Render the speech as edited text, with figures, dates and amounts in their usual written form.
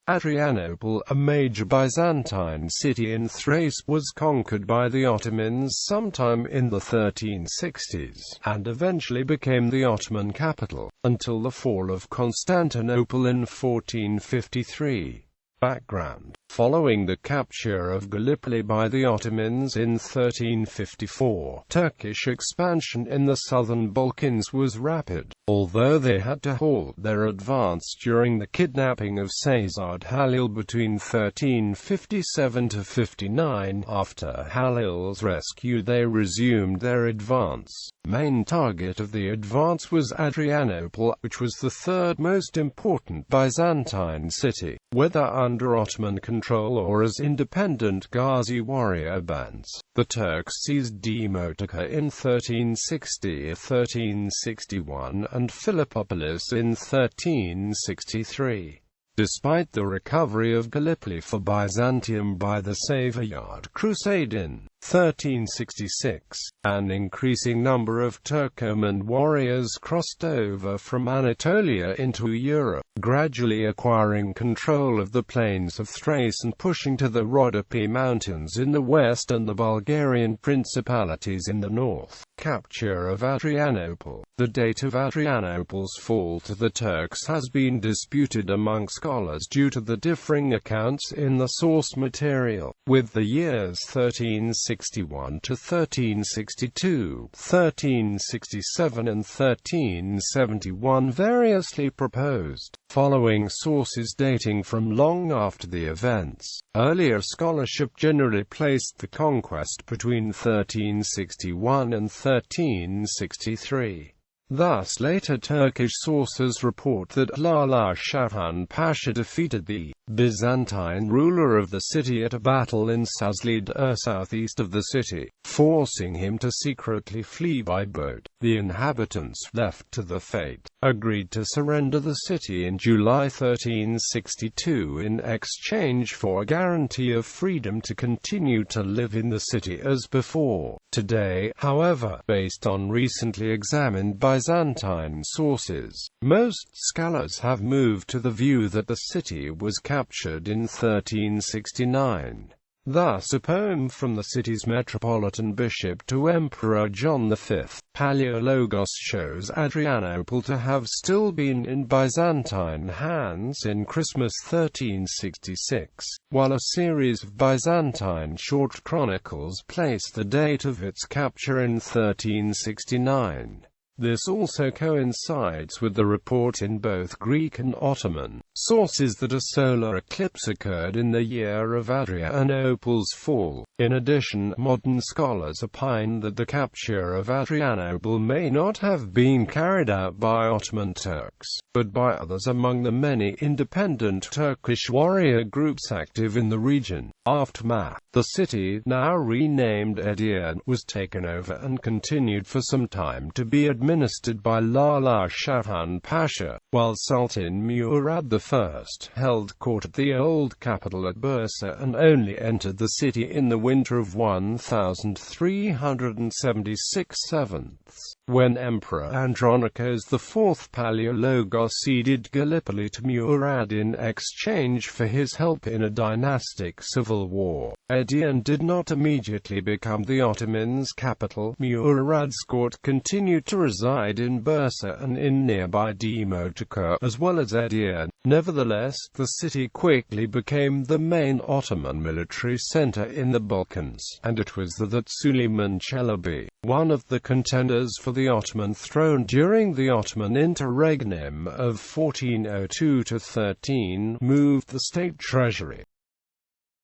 Adrianople, a major Byzantine city in Thrace, was conquered by the Ottomans sometime in the 1360s, and eventually became the Ottoman capital, until the fall of Constantinople in 1453. Background: following the capture of Gallipoli by the Ottomans in 1354, Turkish expansion in the southern Balkans was rapid, although they had to halt their advance during the kidnapping of Sayyid Halil between 1357 to 59. After Halil's rescue, they resumed their advance. Main target of the advance was Adrianople, which was the third most important Byzantine city, whether under Ottoman control or as independent Ghazi warrior bands. The Turks seized Demotica in 1360-1361 and Philippopolis in 1363. Despite the recovery of Gallipoli for Byzantium by the Safavid Crusade in 1366, an increasing number of Turkoman warriors crossed over from Anatolia into Europe, gradually acquiring control of the plains of Thrace and pushing to the Rhodope Mountains in the west and the Bulgarian principalities in the north. Capture of Adrianople. The date of Adrianople's fall to the Turks has been disputed among scholars due to the differing accounts in the source material, with the years 1361 to 1362, 1367 and 1371 variously proposed, following sources dating from long after the events. Earlier scholarship generally placed the conquest between 1361 and 1363. Thus, later Turkish sources report that Lala Şahan Pasha defeated the Byzantine ruler of the city at a battle in Sazlid, southeast of the city, forcing him to secretly flee by boat. The inhabitants, left to their fate, agreed to surrender the city in July 1362 in exchange for a guarantee of freedom to continue to live in the city as before. Today, however, based on recently examined Byzantine sources, most scholars have moved to the view that the city was captured in 1369. Thus, a poem from the city's metropolitan bishop to Emperor John V, Palaiologos, shows Adrianople to have still been in Byzantine hands in Christmas 1366, while a series of Byzantine short chronicles place the date of its capture in 1369. This also coincides with the report in both Greek and Ottoman sources that a solar eclipse occurred in the year of Adrianople's fall. In addition, modern scholars opine that the capture of Adrianople may not have been carried out by Ottoman Turks, but by others among the many independent Turkish warrior groups active in the region. Aftermath: the city, now renamed Edirne, was taken over and continued for some time to be administered by Lala Şahan Pasha, while Sultan Murad I held court at the old capital at Bursa and only entered the city in the winter of 1376, when Emperor Andronikos IV Palaiologos ceded Gallipoli to Murad in exchange for his help in a dynastic civil war. Edirne did not immediately become the Ottomans' capital. Murad's court continued to reside in Bursa and in nearby Demotica, as well as Edirne. Nevertheless, the city quickly became the main Ottoman military center in the Balkans, and it was there that Süleyman Çelebi, one of the contenders for the Ottoman throne during the Ottoman interregnum of 1402–13, moved the state treasury.